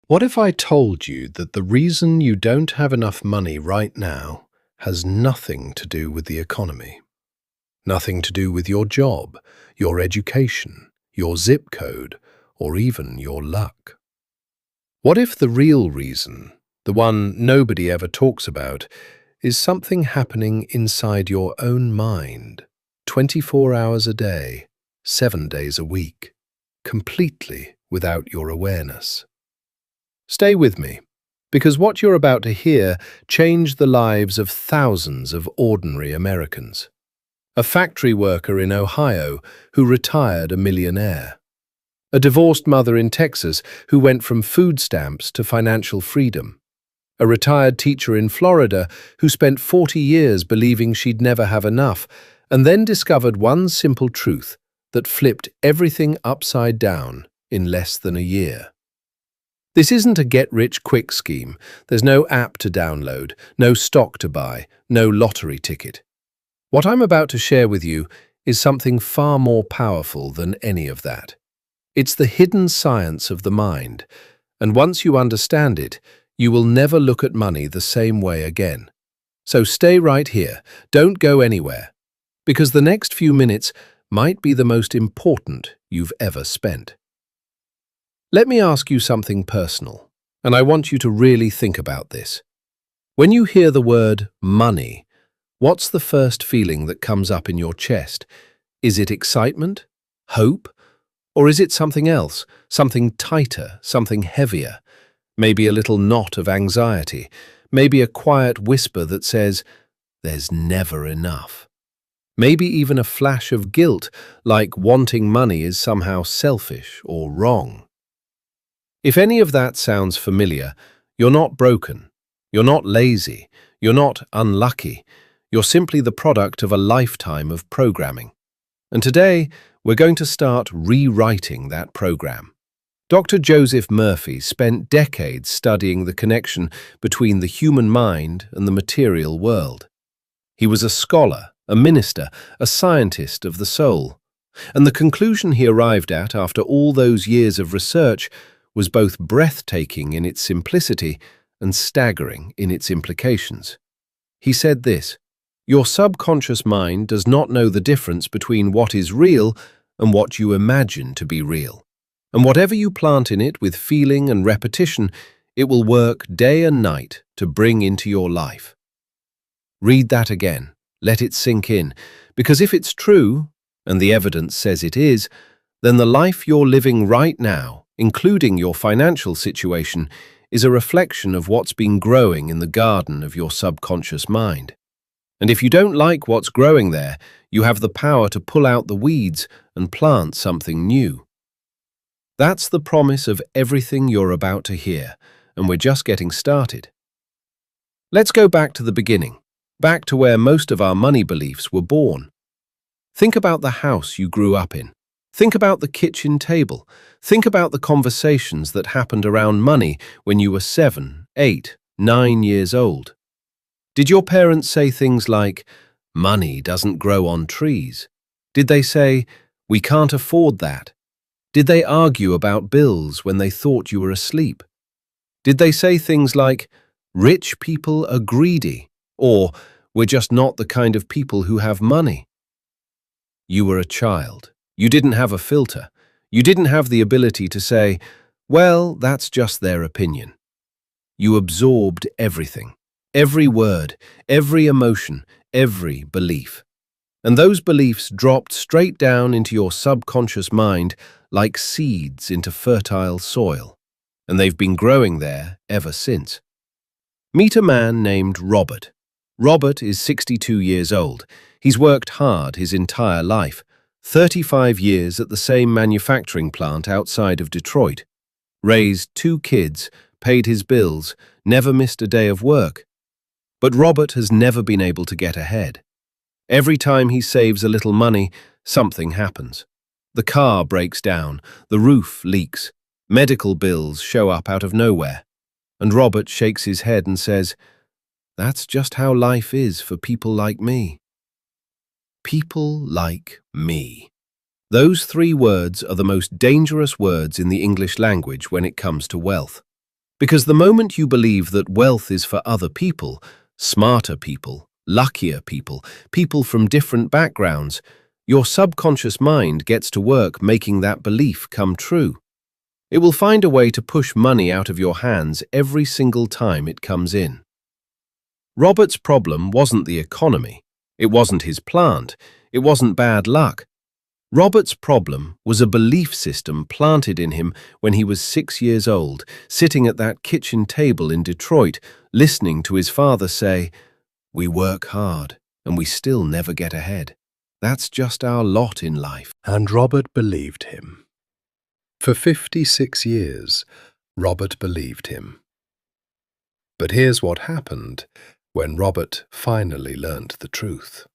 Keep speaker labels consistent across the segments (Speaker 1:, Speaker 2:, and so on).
Speaker 1: What if I told you that the reason you don't have enough money right now has nothing to do with the economy? Nothing to do with your job, your education, your zip code, or even your luck? What if the real reason, the one nobody ever talks about, is something happening inside your own mind, 24 hours a day, 7 days a week, completely without your awareness? Stay with me, because what you're about to hear changed the lives of thousands of ordinary Americans. A factory worker in Ohio who retired a millionaire. A divorced mother in Texas who went from food stamps to financial freedom. A retired teacher in Florida who spent 40 years believing she'd never have enough, and then discovered one simple truth that flipped everything upside down in less than a year. This isn't a get-rich-quick scheme. There's no app to download, no stock to buy, no lottery ticket. What I'm about to share with you is something far more powerful than any of that. It's the hidden science of the mind, and once you understand it, you will never look at money the same way again. So stay right here, don't go anywhere, because the next few minutes might be the most important you've ever spent. Let me ask you something personal, and I want you to really think about this. When you hear the word money, what's the first feeling that comes up in your chest? Is it excitement? Hope? Or is it something else, something tighter, something heavier? Maybe a little knot of anxiety, maybe a quiet whisper that says, "There's never enough." Maybe even a flash of guilt, like wanting money is somehow selfish or wrong. If any of that sounds familiar, you're not broken, you're not lazy, you're not unlucky, you're simply the product of a lifetime of programming. And today, we're going to start rewriting that program. Dr. Joseph Murphy spent decades studying the connection between the human mind and the material world. He was a scholar, a minister, a scientist of the soul. And the conclusion he arrived at after all those years of research was both breathtaking in its simplicity and staggering in its implications. He said this: "Your subconscious mind does not know the difference between what is real and what you imagine to be real. And whatever you plant in it with feeling and repetition, it will work day and night to bring into your life." Read that again. Let it sink in. Because if it's true, and the evidence says it is, then the life you're living right now, including your financial situation, is a reflection of what's been growing in the garden of your subconscious mind. And if you don't like what's growing there, you have the power to pull out the weeds and plant something new. That's the promise of everything you're about to hear, and we're just getting started. Let's go back to the beginning, back to where most of our money beliefs were born. Think about the house you grew up in. Think about the kitchen table. Think about the conversations that happened around money when you were 7, 8, 9 years old. Did your parents say things like, "Money doesn't grow on trees"? Did they say, "We can't afford that"? Did they argue about bills when they thought you were asleep? Did they say things like, "Rich people are greedy," or "We're just not the kind of people who have money"? You were a child. You didn't have a filter. You didn't have the ability to say, "Well, that's just their opinion." You absorbed everything, every word, every emotion, every belief. And those beliefs dropped straight down into your subconscious mind like seeds into fertile soil. And they've been growing there ever since. Meet a man named Robert. Robert is 62 years old. He's worked hard his entire life. 35 years at the same manufacturing plant outside of Detroit. Raised 2 kids, paid his bills, never missed a day of work. But Robert has never been able to get ahead. Every time he saves a little money, something happens. The car breaks down, the roof leaks, medical bills show up out of nowhere. And Robert shakes his head and says, "That's just how life is for people like me." People like me. Those 3 words are the most dangerous words in the English language when it comes to wealth. Because the moment you believe that wealth is for other people, smarter people, luckier people, people from different backgrounds, your subconscious mind gets to work making that belief come true. It will find a way to push money out of your hands every single time it comes in. Robert's problem wasn't the economy. It wasn't his plant. It wasn't bad luck. Robert's problem was a belief system planted in him when he was 6 years old, sitting at that kitchen table in Detroit, listening to his father say, "We work hard, and we still never get ahead. That's just our lot in life."
Speaker 2: And Robert believed him. For 56 years, Robert believed him. But here's what happened when Robert finally learned the truth.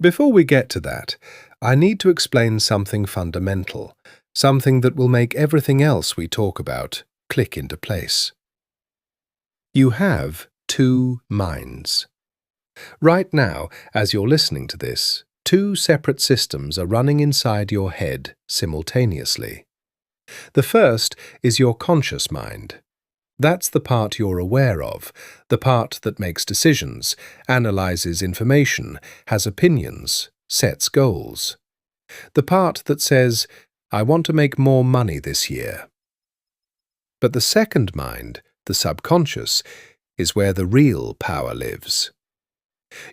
Speaker 2: Before we get to that, I need to explain something fundamental, something that will make everything else we talk about click into place. You have two minds. Right now, as you're listening to this, two separate systems are running inside your head simultaneously. The first is your conscious mind. That's the part you're aware of, the part that makes decisions, analyzes information, has opinions, sets goals. The part that says, "I want to make more money this year." But the second mind, the subconscious, is where the real power lives.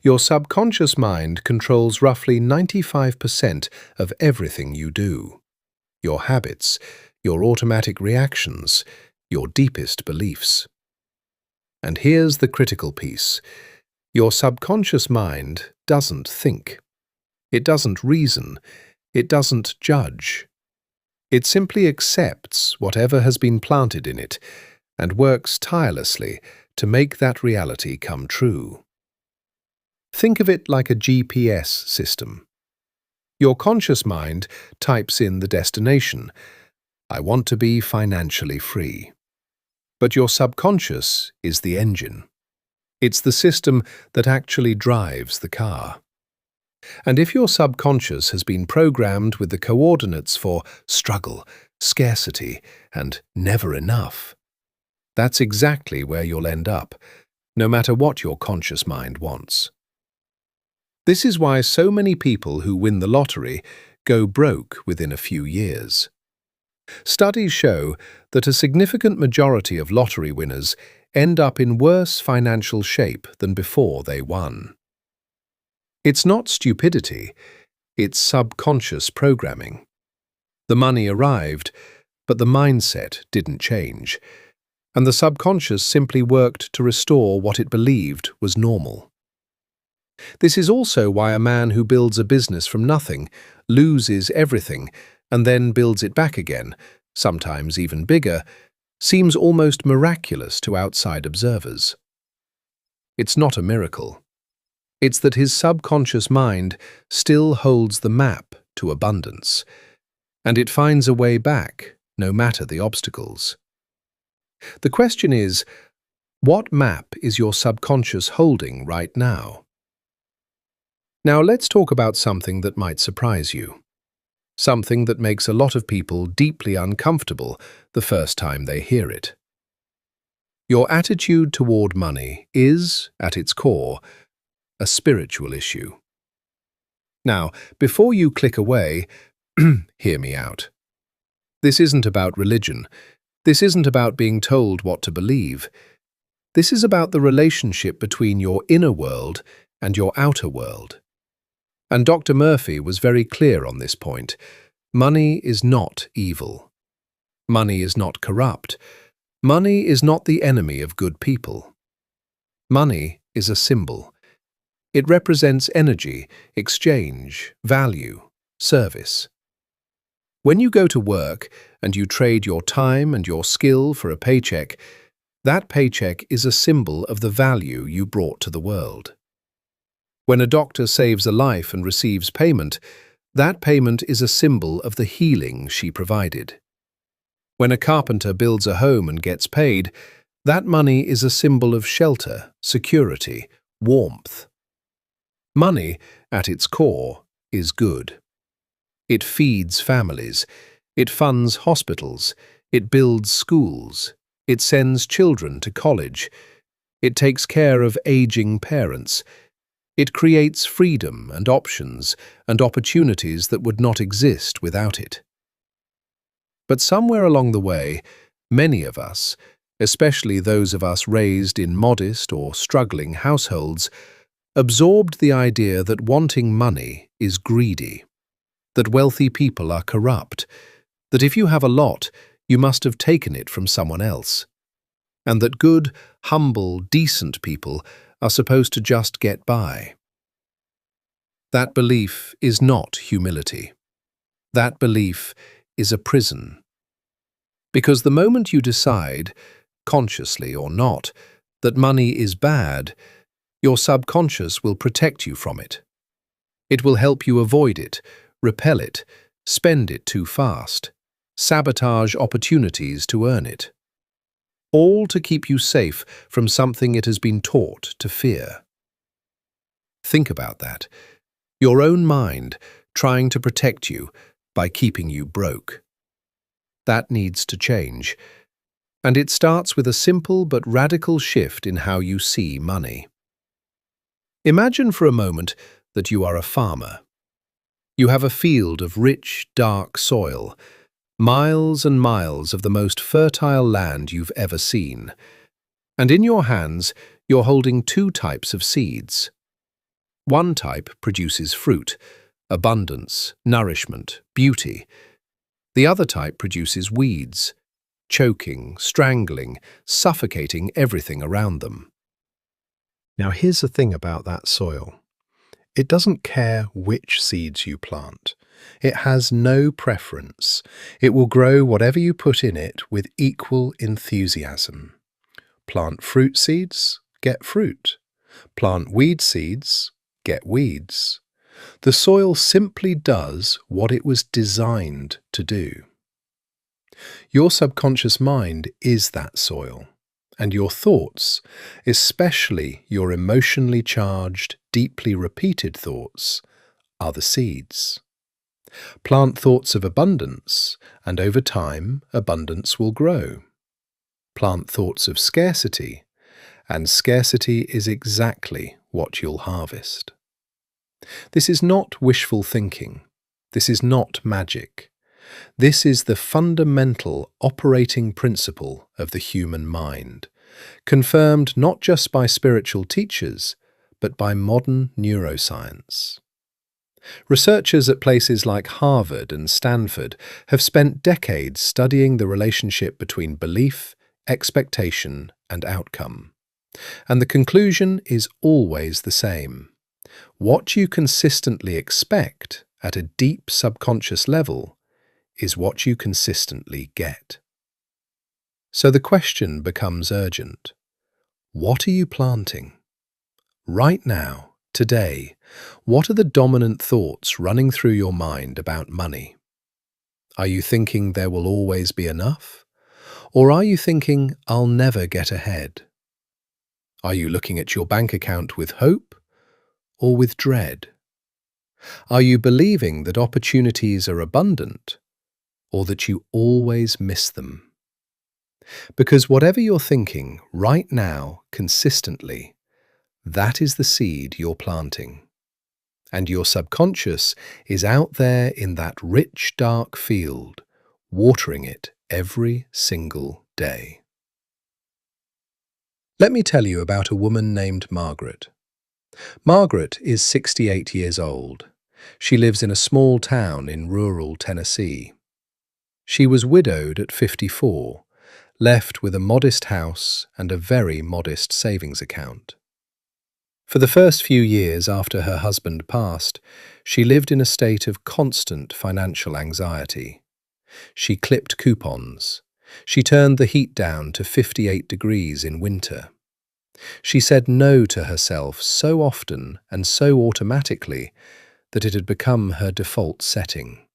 Speaker 2: Your subconscious mind controls roughly 95% of everything you do. Your habits, your automatic reactions, your deepest beliefs. And here's the critical piece. Your subconscious mind doesn't think. It doesn't reason. It doesn't judge. It simply accepts whatever has been planted in it and works tirelessly to make that reality come true. Think of it like a GPS system. Your conscious mind types in the destination. I want to be financially free. But your subconscious is the engine. It's the system that actually drives the car. And if your subconscious has been programmed with the coordinates for struggle, scarcity, and never enough, that's exactly where you'll end up, no matter what your conscious mind wants. This is why so many people who win the lottery go broke within a few years. Studies show that a significant majority of lottery winners end up in worse financial shape than before they won. It's not stupidity, it's subconscious programming. The money arrived, but the mindset didn't change, and the subconscious simply worked to restore what it believed was normal. This is also why a man who builds a business from nothing loses everything and then builds it back again, sometimes even bigger, seems almost miraculous to outside observers. It's not a miracle. It's that his subconscious mind still holds the map to abundance, and it finds a way back, no matter the obstacles. The question is, what map is your subconscious holding right now? Now let's talk about something that might surprise you. Something that makes a lot of people deeply uncomfortable the first time they hear it. Your attitude toward money is, at its core, a spiritual issue. Now, before you click away, hear me out. This isn't about religion. This isn't about being told what to believe. This is about the relationship between your inner world and your outer world. And Dr. Murphy was very clear on this point. Money is not evil. Money is not corrupt. Money is not the enemy of good people. Money is a symbol. It represents energy, exchange, value, service. When you go to work and you trade your time and your skill for a paycheck, that paycheck is a symbol of the value you brought to the world. When a doctor saves a life and receives payment, that payment is a symbol of the healing she provided. When a carpenter builds a home and gets paid, that money is a symbol of shelter, security, warmth. Money, at its core, is good. It feeds families, it funds hospitals, it builds schools,
Speaker 1: It sends children to college. It takes care of aging parents. It creates freedom and options and opportunities that would not exist without it. But somewhere along the way, many of us, especially those of us raised in modest or struggling households, absorbed the idea that wanting money is greedy, that wealthy people are corrupt, that if you have a lot, you must have taken it from someone else, and that good, humble, decent people are supposed to just get by. That belief is not humility. That belief is a prison. Because the moment you decide, consciously or not, that money is bad, your subconscious will protect you from it. It will help you avoid it, repel it, spend it too fast, sabotage opportunities to earn it. All to keep you safe from something it has been taught to fear. Think about that. Your own mind trying to protect you by keeping you broke. That needs to change. And it starts with a simple but radical shift in how you see money. Imagine for a moment that you are a farmer. You have a field of rich, dark soil, miles and miles of the most fertile land you've ever seen. And in your hands, you're holding two types of seeds. One type produces fruit, abundance, nourishment, beauty. The other type produces weeds, choking, strangling, suffocating everything around them.
Speaker 2: Now here's the thing about that soil. It doesn't care which seeds you plant. It has no preference. It will grow whatever you put in it with equal enthusiasm. Plant fruit seeds, get fruit. Plant weed seeds, get weeds. The soil simply does what it was designed to do. Your subconscious mind is that soil, and your thoughts, especially your emotionally charged, deeply repeated thoughts, are the seeds. Plant thoughts of abundance, and over time, abundance will grow. Plant thoughts of scarcity, and scarcity is exactly what you'll harvest. This is not wishful thinking. This is not magic. This is the fundamental operating principle of the human mind, confirmed not just by spiritual teachers, but by modern neuroscience. Researchers at places like Harvard and Stanford have spent decades studying the relationship between belief, expectation, and outcome. And the conclusion is always the same. What you consistently expect at a deep subconscious level is what you consistently get. So the question becomes urgent. What are you planting? Right now, today, what are the dominant thoughts running through your mind about money? Are you thinking there will always be enough? Or are you thinking, I'll never get ahead? Are you looking at your bank account with hope or with dread? Are you believing that opportunities are abundant or that you always miss them? Because whatever you're thinking right now consistently, that is the seed you're planting. And your subconscious is out there in that rich, dark field, watering it every single day. Let me tell you about a woman named Margaret. Margaret is 68 years old. She lives in a small town in rural Tennessee. She was widowed at 54, left with a modest house and a very modest savings account. For the first few years after her husband passed, she lived in a state of constant financial anxiety. She clipped coupons. She turned the heat down to 58 degrees in winter. She said no to herself so often and so automatically that it had become her default setting.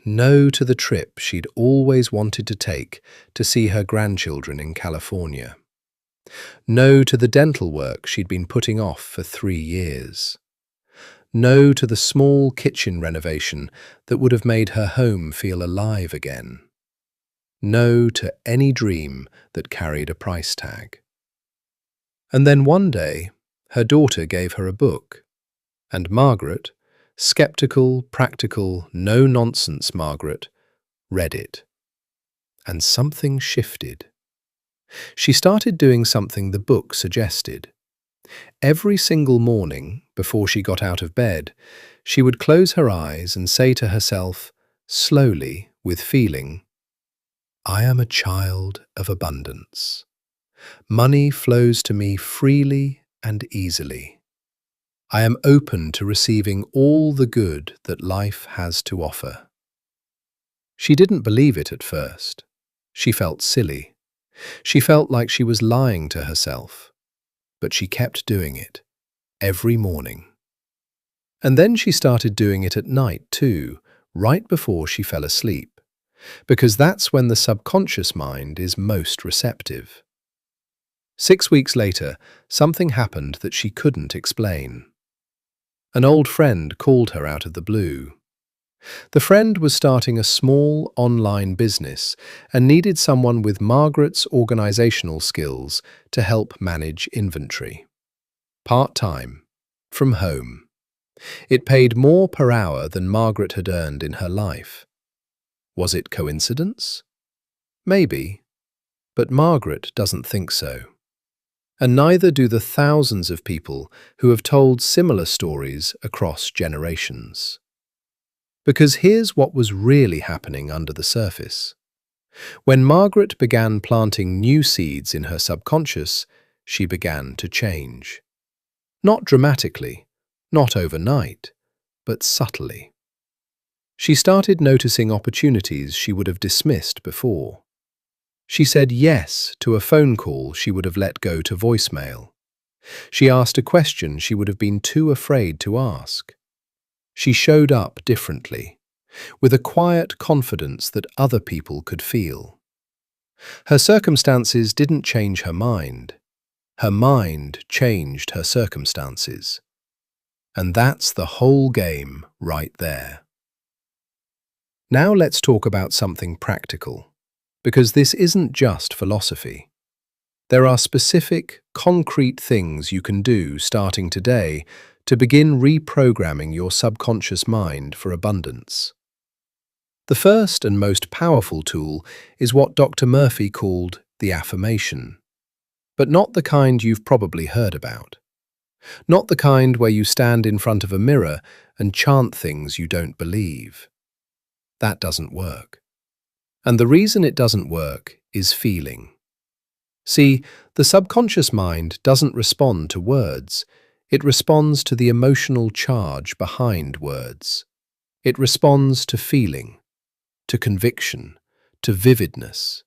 Speaker 2: No to the trip she'd always wanted to take to see her grandchildren in California. No to the dental work she'd been putting off for 3 years. No to the small kitchen renovation that would have made her home feel alive again. no to any dream that carried a price tag. And then one day, her daughter gave her a book, and Margaret, skeptical, practical, no-nonsense Margaret, read it. And something shifted. She started doing something the book suggested. Every single morning, before she got out of bed, she would close her eyes and say to herself, slowly, with feeling, "I am a child of abundance. Money flows to me freely and easily. I am open to receiving all the good that life has to offer." She didn't believe it at first. She felt silly. She felt like she was lying to herself. But she kept doing it, every morning. And then she started doing it at night too, right before she fell asleep, because that's when the subconscious mind is most receptive. 6 weeks later, something happened that she couldn't explain. An old friend called her out of the blue. The friend was starting a small online business and needed someone with Margaret's organizational skills to help manage inventory. Part-time, from home. It paid more per hour than Margaret had earned in her life. Was it coincidence? Maybe, but Margaret doesn't think so. And neither do the thousands of people who have told similar stories across generations. Because here's what was really happening under the surface. When Margaret began planting new seeds in her subconscious, she began to change. Not dramatically, not overnight, but subtly. She started noticing opportunities she would have dismissed before. She said yes to a phone call she would have let go to voicemail. She asked a question she would have been too afraid to ask. She showed up differently, with a quiet confidence that other people could feel. Her circumstances didn't change her mind. Her mind changed her circumstances. And that's the whole game right there. Now let's talk about something practical, because this isn't just philosophy. There are specific, concrete things you can do starting today to begin reprogramming your subconscious mind for abundance. The first and most powerful tool is what Dr. Murphy called the affirmation, but not the kind you've probably heard about. Not the kind where you stand in front of a mirror and chant things you don't believe. That doesn't work. And the reason it doesn't work is feeling. See, the subconscious mind doesn't respond to words. It responds to the emotional charge behind words. It responds to feeling, to conviction, to vividness,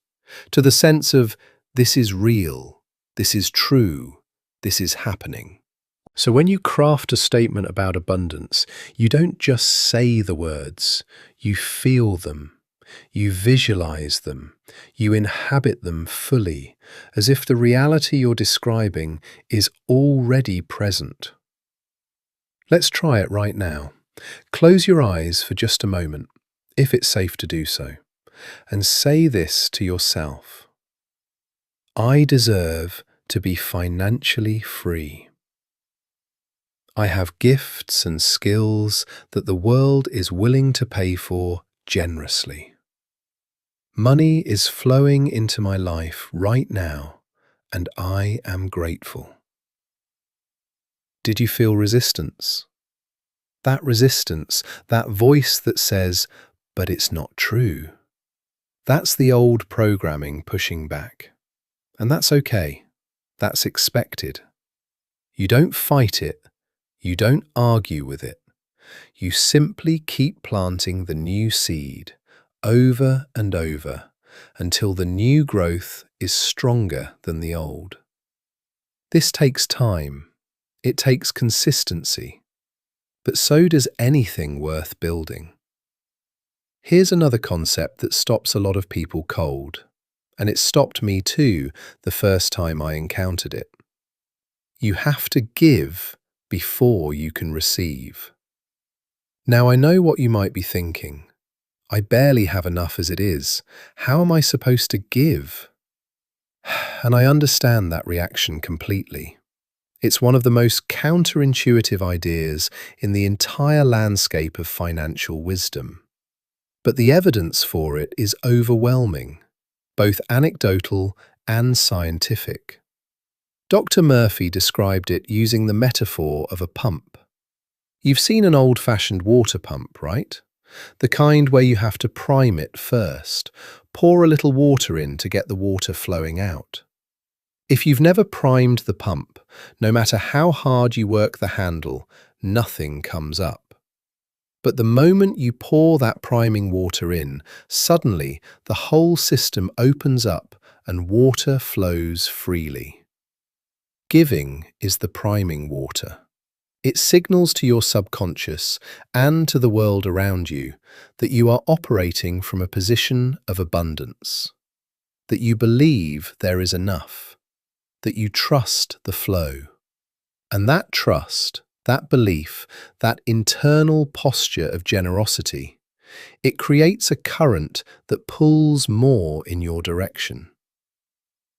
Speaker 2: to the sense of this is real, this is true, this is happening. So when you craft a statement about abundance, you don't just say the words, you feel them. You visualize them, you inhabit them fully, as if the reality you're describing is already present. Let's try it right now. Close your eyes for just a moment, if it's safe to do so, and say this to yourself. I deserve to be financially free. I have gifts and skills that the world is willing to pay for generously. Money is flowing into my life right now, and I am grateful. Did you feel resistance? That resistance, that voice that says, but it's not true. That's the old programming pushing back. And that's okay. That's expected. You don't fight it. You don't argue with it. You simply keep planting the new seed over and over until the new growth is stronger than the old. This takes time. It takes consistency. But so does anything worth building. Here's another concept that stops a lot of people cold, and it stopped me too the first time I encountered it. You have to give before you can receive. Now I know what you might be thinking.
Speaker 1: I barely have enough as it is. How am I supposed to give? And I understand that reaction completely. It's one of the most counterintuitive ideas in the entire landscape of financial wisdom. But the evidence for it is overwhelming, both anecdotal and scientific. Dr. Murphy described it using the metaphor of a pump. You've seen an old-fashioned water pump, right? The kind where you have to prime it first, pour a little water in to get the water flowing out. If you've never primed the pump, no matter how hard you work the handle, nothing comes up. But the moment you pour that priming water in, suddenly the whole system opens up and water flows freely. Giving is the priming water. It signals to your subconscious and to the world around you that you are operating from a position of abundance, that you believe there is enough, that you trust the flow. And that trust, that belief, that internal posture of generosity, it creates a current that pulls more in your direction.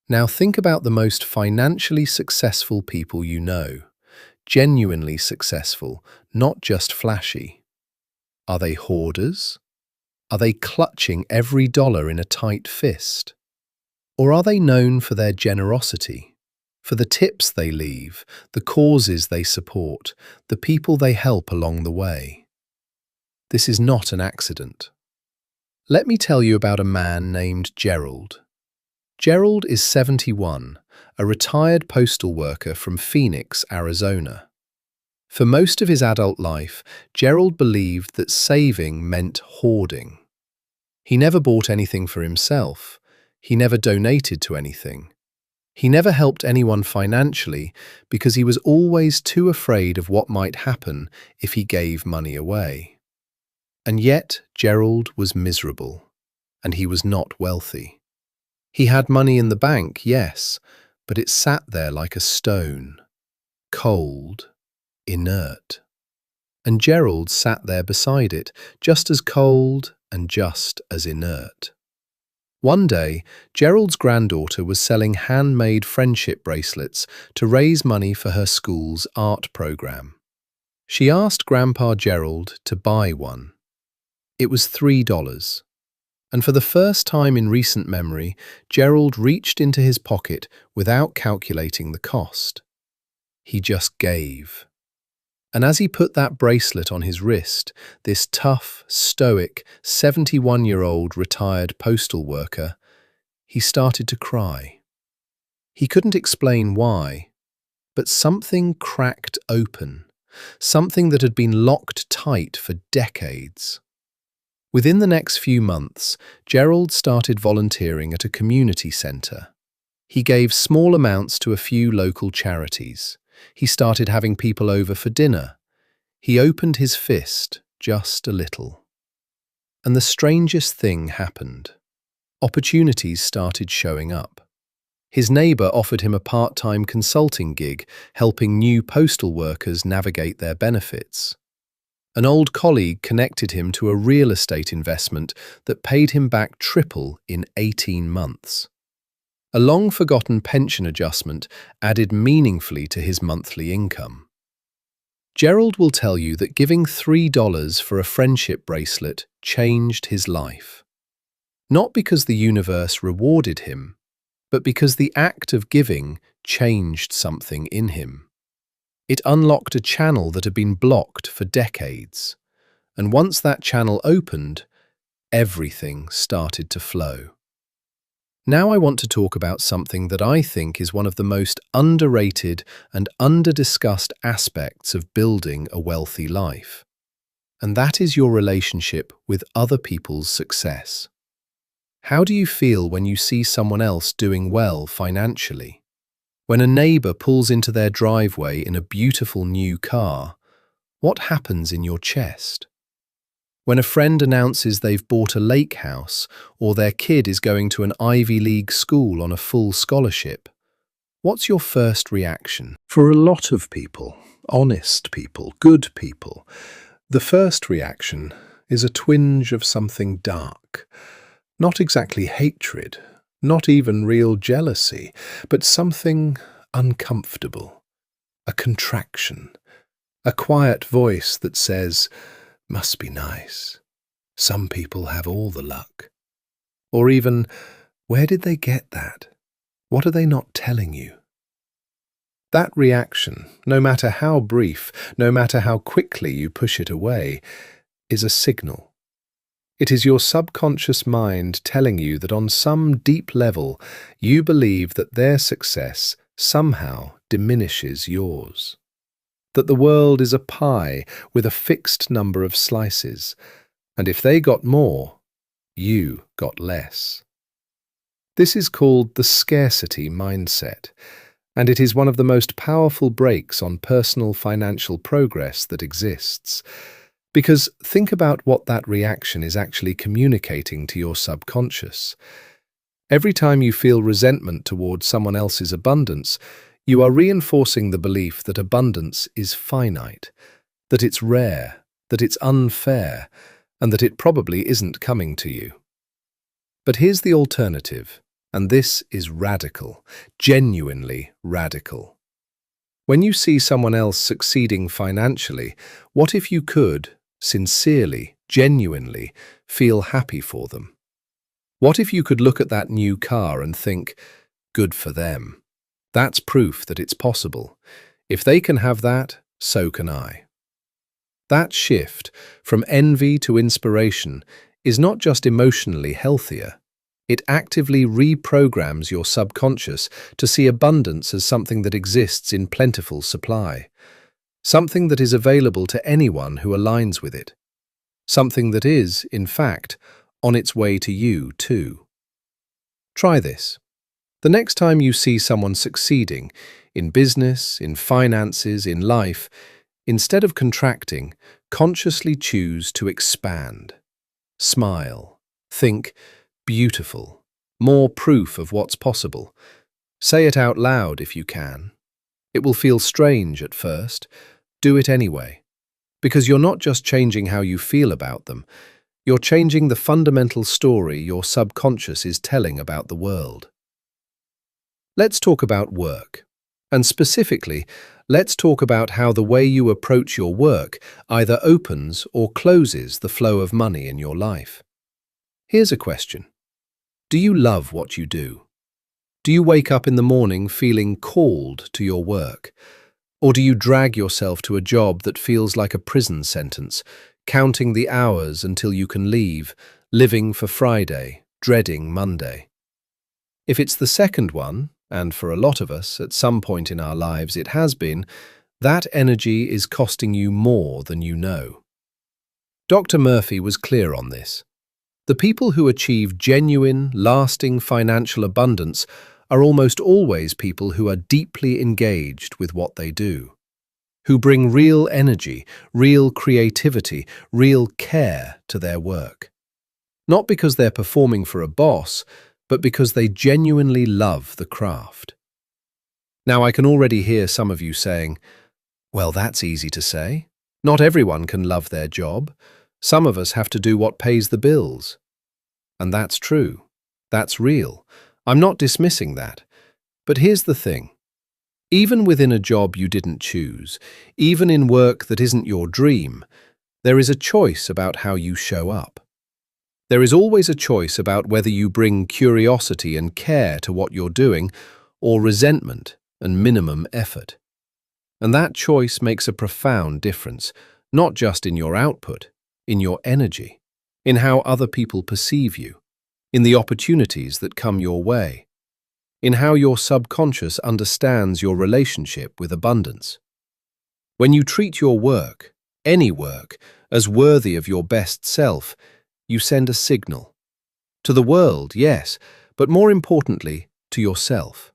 Speaker 1: Now think about the most financially successful people you know. Genuinely successful, not just flashy. Are they hoarders? Are they clutching every dollar in a tight fist? Or are they known for their generosity, for the tips they leave, the causes they support, the people they help along the way? This is not an accident. Let me tell you about a man named Gerald. Gerald is 71, a retired postal worker from Phoenix, Arizona. For most of his adult life, Gerald believed that saving meant hoarding. He never bought anything for himself. He never donated to anything. He never helped anyone financially because he was always too afraid of what might happen if he gave money away. And yet, Gerald was miserable, and he was not wealthy. He had money in the bank, yes, but it sat there like a stone, cold, inert. And Gerald sat there beside it, just as cold and just as inert. One day, Gerald's granddaughter was selling handmade friendship bracelets to raise money for her school's art program. She asked Grandpa Gerald to buy one. It was $3. And for the first time in recent memory, Gerald reached into his pocket without calculating the cost. He just gave. And as he put that bracelet on his wrist, this tough, stoic, 71-year-old retired postal worker, he started to cry. He couldn't explain why, but something cracked open, something that had been locked tight for decades. Within the next few months, Gerald started volunteering at a community centre. He gave small amounts to a few local charities. He started having people over for dinner. He opened his fist just a little. And the strangest thing happened. Opportunities started showing up. His neighbour offered him a part-time consulting gig, helping new postal workers navigate their benefits. An old colleague connected him to a real estate investment that paid him back triple in 18 months. A long-forgotten pension adjustment added meaningfully to his monthly income. Gerald will tell you that giving $3 for a friendship bracelet changed his life. Not because the universe rewarded him, but because the act of giving changed something in him. It unlocked a channel that had been blocked for decades, and once that channel opened, everything started to flow. Now I want to talk about something that I think is one of the most underrated and under-discussed aspects of building a wealthy life, and that is your relationship with other people's success. How do you feel when you see someone else doing well financially? When a neighbour pulls into their driveway in a beautiful new car, what happens in your chest? When a friend announces they've bought a lake house or their kid is going to an Ivy League school on a full scholarship, what's your first reaction?
Speaker 2: For a lot of people, honest people, good people, the first reaction
Speaker 1: is a twinge of something dark. Not exactly hatred, not even real jealousy, but something uncomfortable. A contraction. A quiet voice that says, "Must be nice. Some people have all the luck." Or even, "Where did they get that? What are they not telling you?" That reaction, no matter how brief, no matter how quickly you push it away, is a signal. It is your subconscious mind telling you that on some deep level you believe that their success somehow diminishes yours. That the world is a pie with a fixed number of slices, and if they got more, you got less. This is called the scarcity mindset, and it is one of the most powerful brakes on personal financial progress that exists. Because think about what that reaction is actually communicating to your subconscious. Every time you feel resentment towards someone else's abundance, you are reinforcing the belief that abundance is finite, that it's rare, that it's unfair, and that it probably isn't coming to you. But here's the alternative, and this is radical, genuinely radical. When you see someone else succeeding financially, what if you could, sincerely, genuinely, feel happy for them? What if you could look at that new car and think, "Good for them. That's proof that it's possible. If they can have that, so can I." That shift from envy to inspiration is not just emotionally healthier, it actively reprograms your subconscious to see abundance as something that exists in plentiful supply, something that is available to anyone who aligns with it, something that is, in fact, on its way to you too. Try this. The next time you see someone succeeding, in business, in finances, in life, instead of contracting, consciously choose to expand. Smile. Think, "Beautiful." More proof of what's possible. Say it out loud if you can. It will feel strange at first. Do it anyway. Because you're not just changing how you feel about them, you're changing the fundamental story your subconscious is telling about the world. Let's talk about work. And specifically, let's talk about how the way you approach your work either opens or closes the flow of money in your life. Here's a question. Do you love what you do? Do you wake up in the morning feeling called to your work? Or do you drag yourself to a job that feels like a prison sentence, counting the hours until you can leave, living for Friday, dreading Monday? If it's the second one, and for a lot of us, at some point in our lives it has been, that energy is costing you more than you know. Dr. Murphy was clear on this. The people who achieve genuine, lasting financial abundance are almost always people who are deeply engaged with what they do, who bring real energy, real creativity, real care to their work. Not because they're performing for a boss, but because they genuinely love the craft. Now, I can already hear some of you saying, "Well, that's easy to say. Not everyone can love their job. Some of us have to do what pays the bills." And that's true. That's real. I'm not dismissing that. But here's the thing. Even within a job you didn't choose, even in work that isn't your dream, there is a choice about how you show up. There is always a choice about whether you bring curiosity and care to what you're doing, or resentment and minimum effort. And that choice makes a profound difference, not just in your output, in your energy, in how other people perceive you, in the opportunities that come your way, in how your subconscious understands your relationship with abundance. When you treat your work, any work, as worthy of your best self, you send a signal. To the world, yes, but more importantly, to yourself.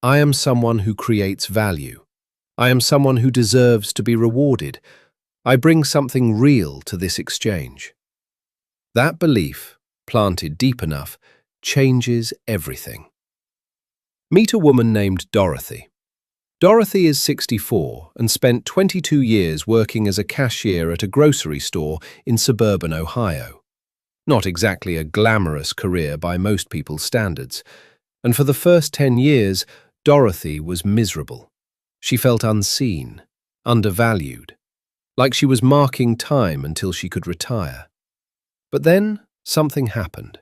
Speaker 1: I am someone who creates value. I am someone who deserves to be rewarded. I bring something real to this exchange. That belief, planted deep enough, changes everything. Meet a woman named Dorothy. Dorothy is 64 and spent 22 years working as a cashier at a grocery store in suburban Ohio. Not exactly a glamorous career by most people's standards. And for the first 10 years, Dorothy was miserable. She felt unseen, undervalued, like she was marking time until she could retire. But then something happened.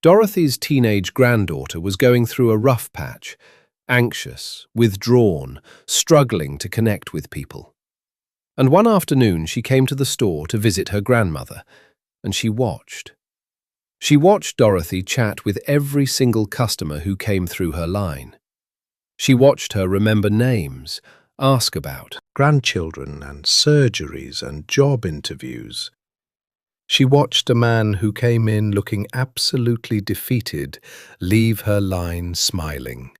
Speaker 1: Dorothy's teenage granddaughter was going through a rough patch, anxious, withdrawn, struggling to connect with people. And one afternoon she came to the store to visit her grandmother, and she watched. She watched Dorothy chat with every single customer who came through her line. She watched her remember names, ask about grandchildren and surgeries and job interviews. She watched a man who came in looking absolutely defeated leave her line smiling.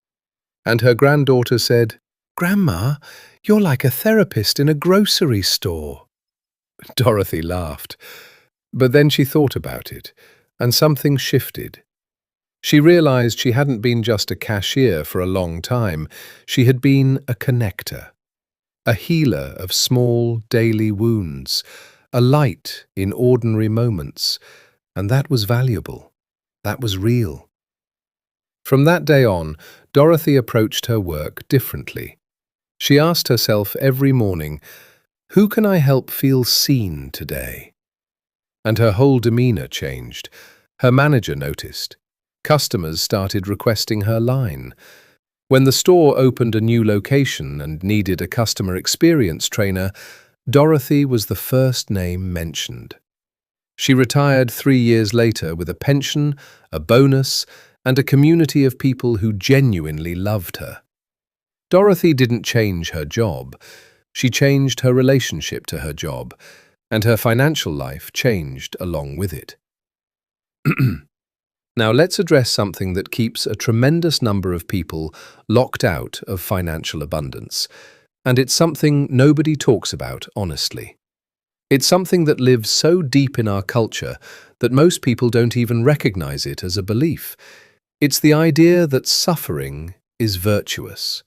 Speaker 1: And her granddaughter said, "Grandma, you're like a therapist in a grocery store." Dorothy laughed, but then she thought about it, and something shifted. She realized she hadn't been just a cashier for a long time. She had been a connector, a healer of small daily wounds, a light in ordinary moments, and that was valuable. That was real. From that day on, Dorothy approached her work differently. She asked herself every morning, "Who can I help feel seen today?" And her whole demeanor changed. Her manager noticed. Customers started requesting her line. When the store opened a new location and needed a customer experience trainer, Dorothy was the first name mentioned. She retired 3 years later with a pension, a bonus, and a community of people who genuinely loved her. Dorothy didn't change her job. She changed her relationship to her job, and her financial life changed along with it. Now let's address something that keeps a tremendous number of people locked out of financial abundance, and it's something nobody talks about honestly. It's something that lives so deep in our culture that most people don't even recognize it as a belief. It's the idea that suffering is virtuous.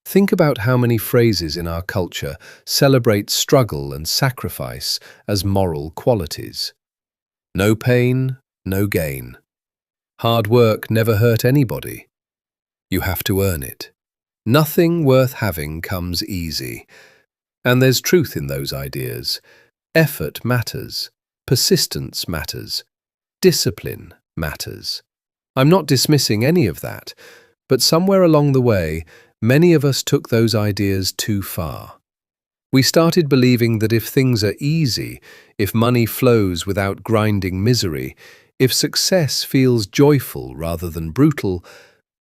Speaker 1: Think about how many phrases in our culture celebrate struggle and sacrifice as moral qualities. No pain, no gain. Hard work never hurt anybody. You have to earn it. Nothing worth having comes easy. And there's truth in those ideas. Effort matters. Persistence matters. Discipline matters. I'm not dismissing any of that, but somewhere along the way, many of us took those ideas too far. We started believing that if things are easy, if money flows without grinding misery, if success feels joyful rather than brutal,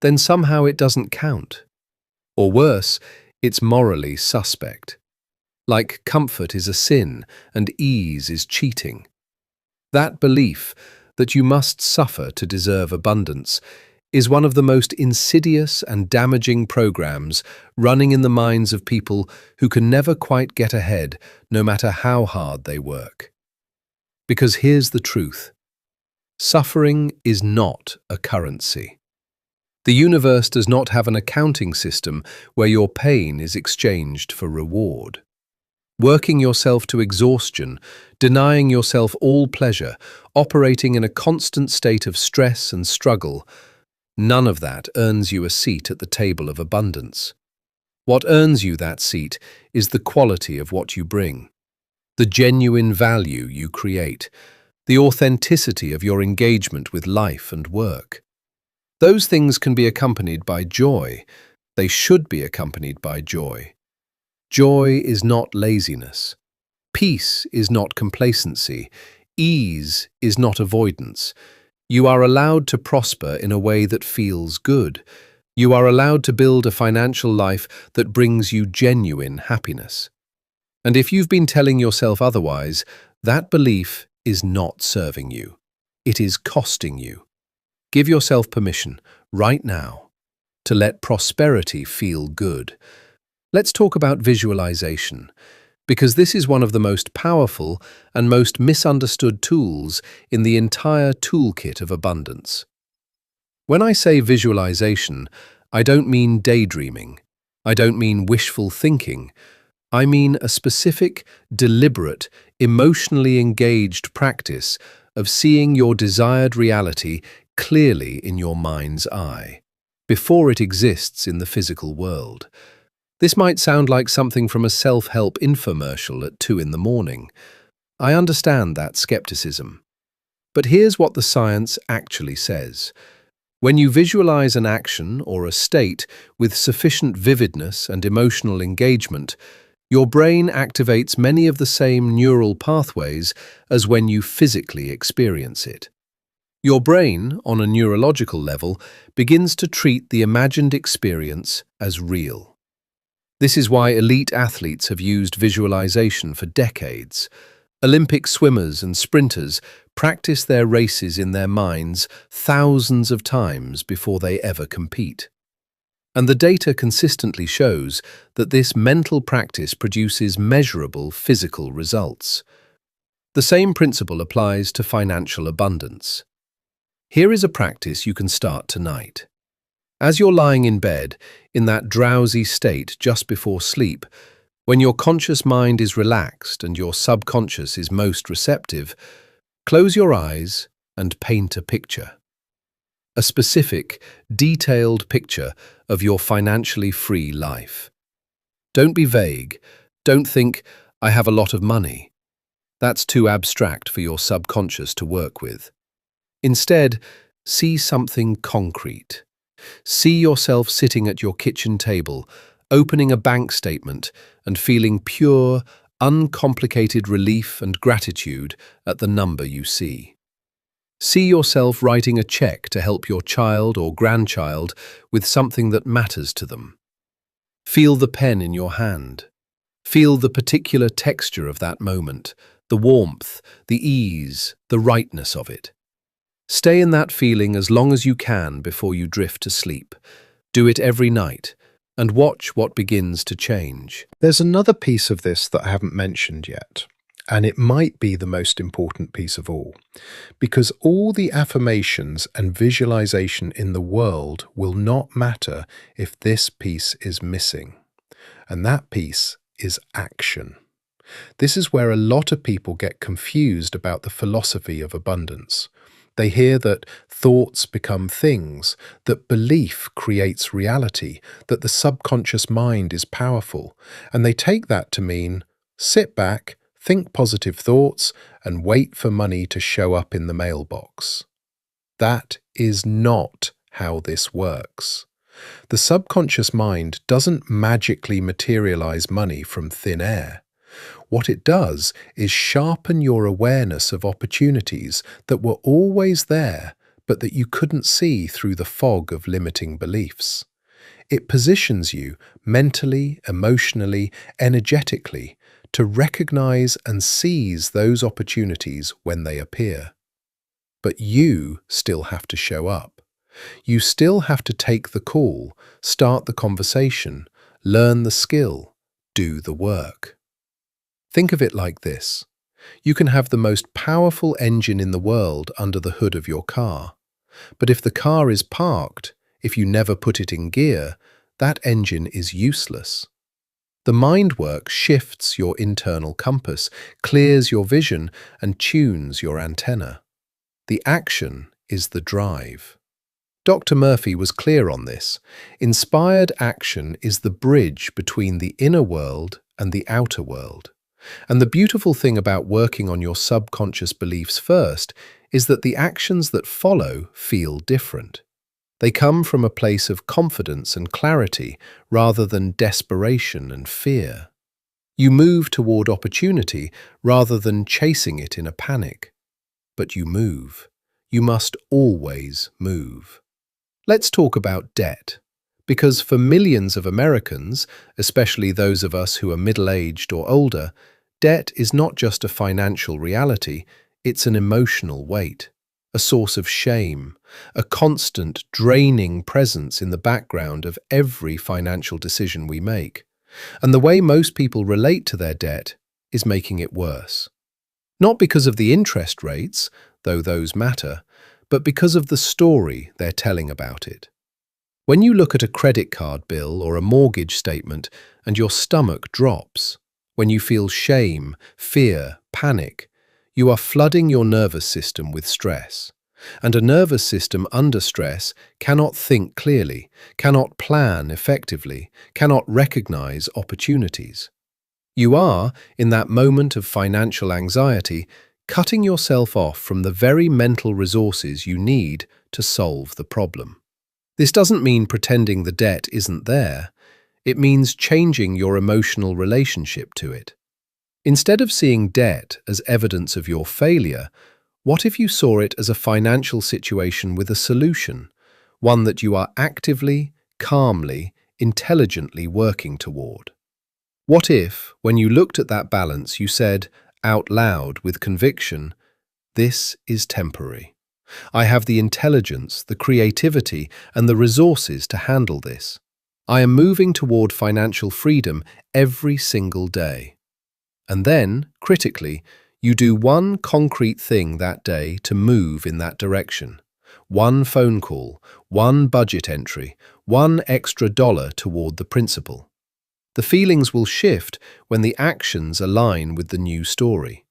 Speaker 1: then somehow it doesn't count. Or worse, it's morally suspect. Like comfort is a sin and ease is cheating. That belief that you must suffer to deserve abundance is one of the most insidious and damaging programs running in the minds of people who can never quite get ahead no matter how hard they work. Because here's the truth. Suffering is not a currency. The universe does not have an accounting system where your pain is exchanged for reward. Working yourself to exhaustion, denying yourself all pleasure, operating in a constant state of stress and struggle, none of that earns you a seat at the table of abundance. What earns you that seat is the quality of what you bring, the genuine value you create, the authenticity of your engagement with life and work. Those things can be accompanied by joy. They should be accompanied by joy. Joy is not laziness. Peace is not complacency. Ease is not avoidance. You are allowed to prosper in a way that feels good. You are allowed to build a financial life that brings you genuine happiness. And if you've been telling yourself otherwise, that belief is not serving you. It is costing you. Give yourself permission, right now, to let prosperity feel good. Let's talk about visualization, because this is one of the most powerful and most misunderstood tools in the entire toolkit of abundance. When I say visualization, I don't mean daydreaming. I don't mean wishful thinking. I mean a specific, deliberate, emotionally engaged practice of seeing your desired reality clearly in your mind's eye, before it exists in the physical world. This might sound like something from a self-help infomercial at 2 in the morning. I understand that skepticism. But here's what the science actually says. When you visualize an action or a state with sufficient vividness and emotional engagement, your brain activates many of the same neural pathways as when you physically experience it. Your brain, on a neurological level, begins to treat the imagined experience as real. This is why elite athletes have used visualization for decades. Olympic swimmers and sprinters practice their races in their minds thousands of times before they ever compete. And the data consistently shows that this mental practice produces measurable physical results. The same principle applies to financial abundance. Here is a practice you can start tonight. As you're lying in bed, in that drowsy state just before sleep, when your conscious mind is relaxed and your subconscious is most receptive, close your eyes and paint a picture. A specific, detailed picture of your financially free life. Don't be vague. Don't think, I have a lot of money. That's too abstract for your subconscious to work with. Instead, see something concrete. See yourself sitting at your kitchen table, opening a bank statement and feeling pure, uncomplicated relief and gratitude at the number you see. See yourself writing a check to help your child or grandchild with something that matters to them. Feel the pen in your hand. Feel the particular texture of that moment, the warmth, the ease, the rightness of it. Stay in that feeling as long as you can before you drift to sleep. Do it every night, and watch what begins to change.
Speaker 2: There's another piece of this that I haven't mentioned yet, and it might be the most important piece of all, because all the affirmations and visualization in the world will not matter if this piece is missing, and that piece is action. This is where a lot of people get confused about the philosophy of abundance. They hear that thoughts become things, that belief creates reality, that the subconscious mind is powerful, and they take that to mean sit back, think positive thoughts, and wait for money to show up in the mailbox. That is not how this works. The subconscious mind doesn't magically materialize money from thin air. What it does is sharpen your awareness of opportunities that were always there, but that you couldn't see through the fog of limiting beliefs. It positions you mentally, emotionally, energetically to recognize and seize those opportunities when they appear. But you still have to show up. You still have to take the call, start the conversation, learn the skill, do the work. Think of it like this. You can have the most powerful engine in the world under the hood of your car. But if the car is parked, if you never put it in gear, that engine is useless. The mind work shifts your internal compass, clears your vision, and tunes your antenna. The action is the drive. Dr. Murphy was clear on this. Inspired action is the bridge between the inner world and the outer world. And the beautiful thing about working on your subconscious beliefs first is that the actions that follow feel different. They come from a place of confidence and clarity rather than desperation and fear. You move toward opportunity rather than chasing it in a panic. But you move. You must always move. Let's talk about debt. Because for millions of Americans, especially those of us who are middle-aged or older, debt is not just a financial reality, it's an emotional weight, a source of shame, a constant, draining presence in the background of every financial decision we make. And the way most people relate to their debt is making it worse. Not because of the interest rates, though those matter, but because of the story they're telling about it.
Speaker 1: When you look at a credit card bill or a mortgage statement and your stomach drops, when you feel shame, fear, panic, you are flooding your nervous system with stress. And a nervous system under stress cannot think clearly, cannot plan effectively, cannot recognize opportunities. You are, in that moment of financial anxiety, cutting yourself off from the very mental resources you need to solve the problem. This doesn't mean pretending the debt isn't there. It means changing your emotional relationship to it. Instead of seeing debt as evidence of your failure, what if you saw it as a financial situation with a solution, one that you are actively, calmly, intelligently working toward? What if, when you looked at that balance, you said, out loud with conviction, "This is temporary. I have the intelligence, the creativity, and the resources to handle this. I am moving toward financial freedom every single day." And then, critically, you do one concrete thing that day to move in that direction. One phone call, one budget entry, one extra dollar toward the principal. The feelings will shift when the actions align with the new story.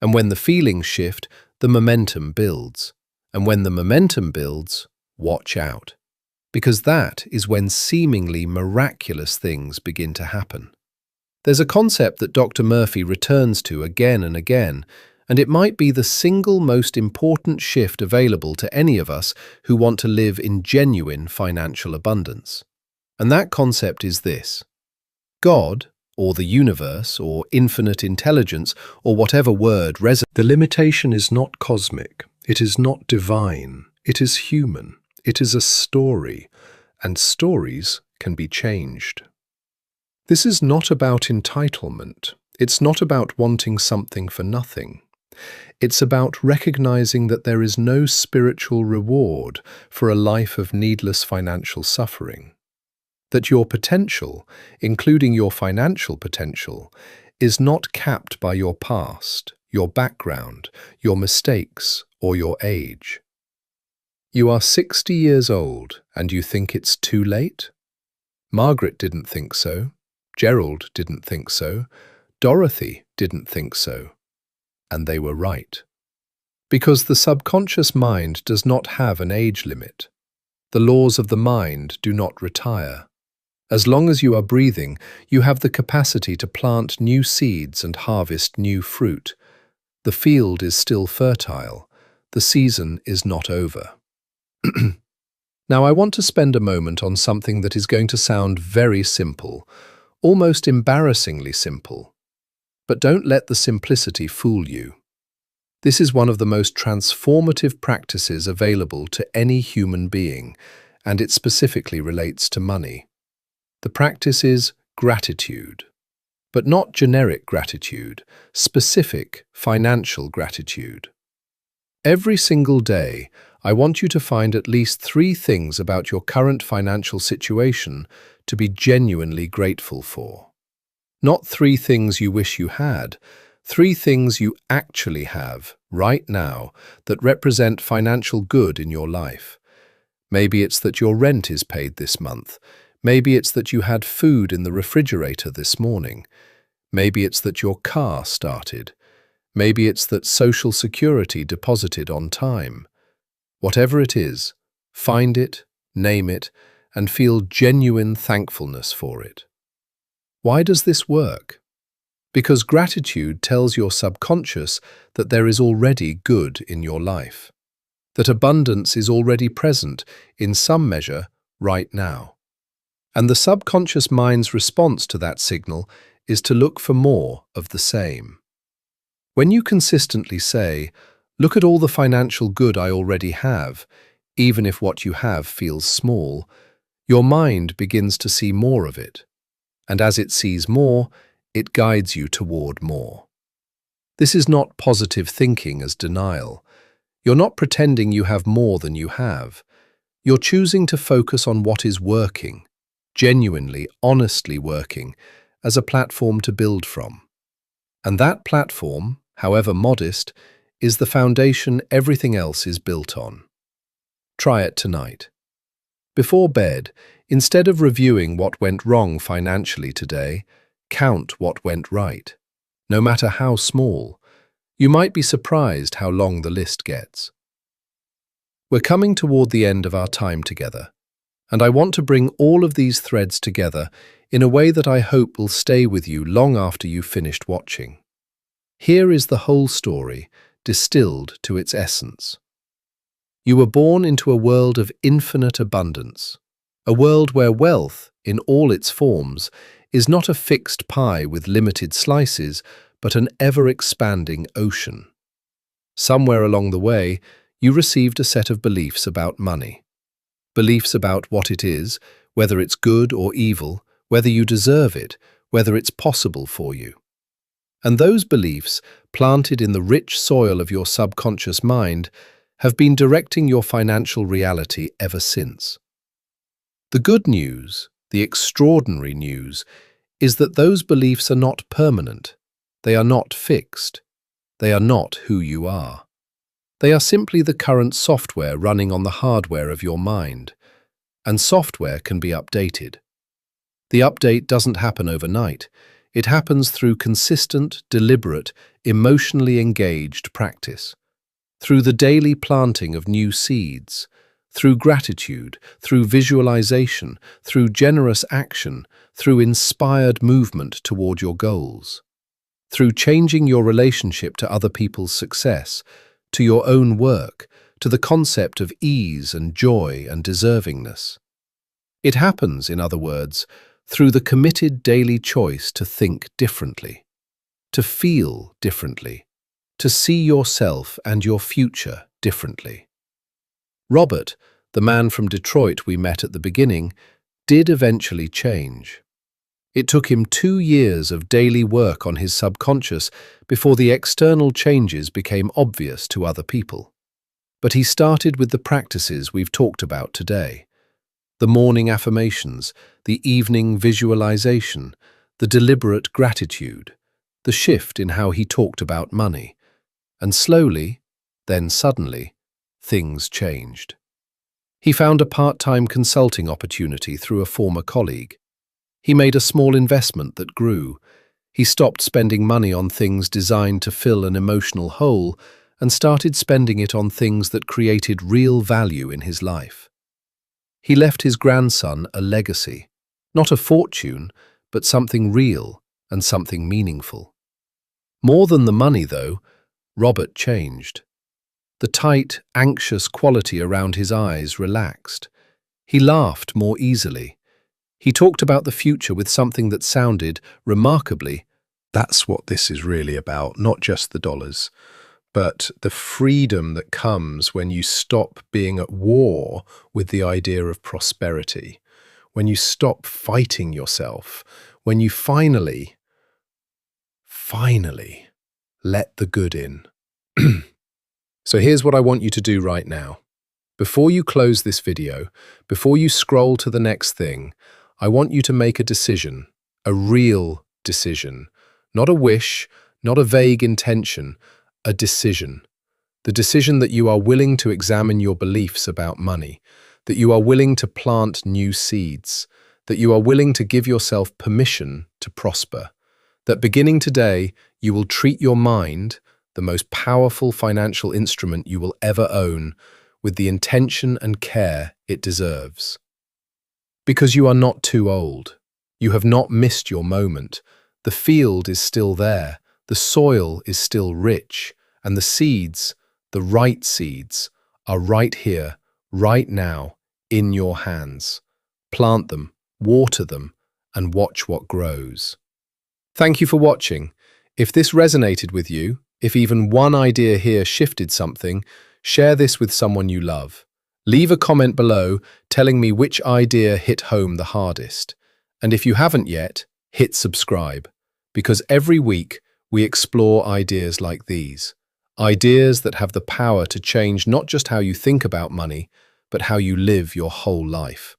Speaker 1: And when the feelings shift, the momentum builds. And when the momentum builds, watch out. Because that is when seemingly miraculous things begin to happen. There's a concept that Dr. Murphy returns to again and again, and it might be the single most important shift available to any of us who want to live in genuine financial abundance. And that concept is this: God, or the universe, or infinite intelligence, or whatever word resonates.
Speaker 2: The limitation is not cosmic, it is not divine, it is human, it is a story, and stories can be changed. This is not about entitlement, it's not about wanting something for nothing. It's about recognizing that there is no spiritual reward for a life of needless financial suffering. That your potential, including your financial potential, is not capped by your past, your background, your mistakes, or your age. You are 60 years old and you think it's too late? Margaret didn't think so. Gerald didn't think so. Dorothy didn't think so. And they were right. Because the subconscious mind does not have an age limit. The laws of the mind do not retire. As long as you are breathing, you have the capacity to plant new seeds and harvest new fruit. The field is still fertile. The season is not over. Now I want to spend a moment on something that is going to sound very simple, almost embarrassingly simple. But don't let the simplicity fool you. This is one of the most transformative practices available to any human being, and it specifically relates to money. The practice is gratitude, but not generic gratitude, specific financial gratitude. Every single day, I want you to find at least 3 things about your current financial situation to be genuinely grateful for. Not 3 things you wish you had, 3 things you actually have right now that represent financial good in your life. Maybe it's that your rent is paid this month. Maybe it's that you had food in the refrigerator this morning. Maybe it's that your car started. Maybe it's that Social Security deposited on time. Whatever it is, find it, name it, and feel genuine thankfulness for it. Why does this work? Because gratitude tells your subconscious that there is already good in your life, that abundance is already present in some measure right now. And the subconscious mind's response to that signal is to look for more of the same. When you consistently say, "Look at all the financial good I already have," even if what you have feels small, your mind begins to see more of it. And as it sees more, it guides you toward more. This is not positive thinking as denial. You're not pretending you have more than you have. You're choosing to focus on what is working, genuinely, honestly working, as a platform to build from. And that platform, however modest, is the foundation everything else is built on. Try it tonight. Before bed, instead of reviewing what went wrong financially today, count what went right. No matter how small, you might be surprised how long the list gets. We're coming toward the end of our time together, and I want to bring all of these threads together in a way that I hope will stay with you long after you've finished watching. Here is the whole story, distilled to its essence. You were born into a world of infinite abundance, a world where wealth, in all its forms, is not a fixed pie with limited slices, but an ever-expanding ocean. Somewhere along the way, you received a set of beliefs about money. Beliefs about what it is, whether it's good or evil, whether you deserve it, whether it's possible for you. And those beliefs, planted in the rich soil of your subconscious mind, have been directing your financial reality ever since. The good news, the extraordinary news, is that those beliefs are not permanent. They are not fixed. They are not who you are. They are simply the current software running on the hardware of your mind. And software can be updated. The update doesn't happen overnight. It happens through consistent, deliberate, emotionally engaged practice. Through the daily planting of new seeds, through gratitude, through visualization, through generous action, through inspired movement toward your goals, through changing your relationship to other people's success, to your own work, to the concept of ease and joy and deservingness. It happens, in other words, through the committed daily choice to think differently, to feel differently, to see yourself and your future differently. Robert, the man from Detroit we met at the beginning, did eventually change. It took him 2 years of daily work on his subconscious before the external changes became obvious to other people. But he started with the practices we've talked about today. The morning affirmations, the evening visualization, the deliberate gratitude, the shift in how he talked about money. And slowly, then suddenly, things changed. He found a part-time consulting opportunity through a former colleague. He made a small investment that grew. He stopped spending money on things designed to fill an emotional hole and started spending it on things that created real value in his life. He left his grandson a legacy, not a fortune, but something real and something meaningful. More than the money, though, Robert changed. The tight, anxious quality around his eyes relaxed. He laughed more easily. He talked about the future with something that sounded, remarkably, that's what this is really about, not just the dollars, but the freedom that comes when you stop being at war with the idea of prosperity, when you stop fighting yourself, when you finally let the good in. So here's what I want you to do right now. Before you close this video, before you scroll to the next thing, I want you to make a decision, a real decision, not a wish, not a vague intention, a decision. The decision that you are willing to examine your beliefs about money, that you are willing to plant new seeds, that you are willing to give yourself permission to prosper, that beginning today, you will treat your mind, the most powerful financial instrument you will ever own, with the intention and care it deserves. Because you are not too old. You have not missed your moment. The field is still there. The soil is still rich. And the seeds, the right seeds, are right here, right now, in your hands. Plant them, water them, and watch what grows. Thank you for watching. If this resonated with you, if even one idea here shifted something, share this with someone you love. Leave a comment below telling me which idea hit home the hardest. And if you haven't yet, hit subscribe. Because every week we explore ideas like these. Ideas that have the power to change not just how you think about money, but how you live your whole life.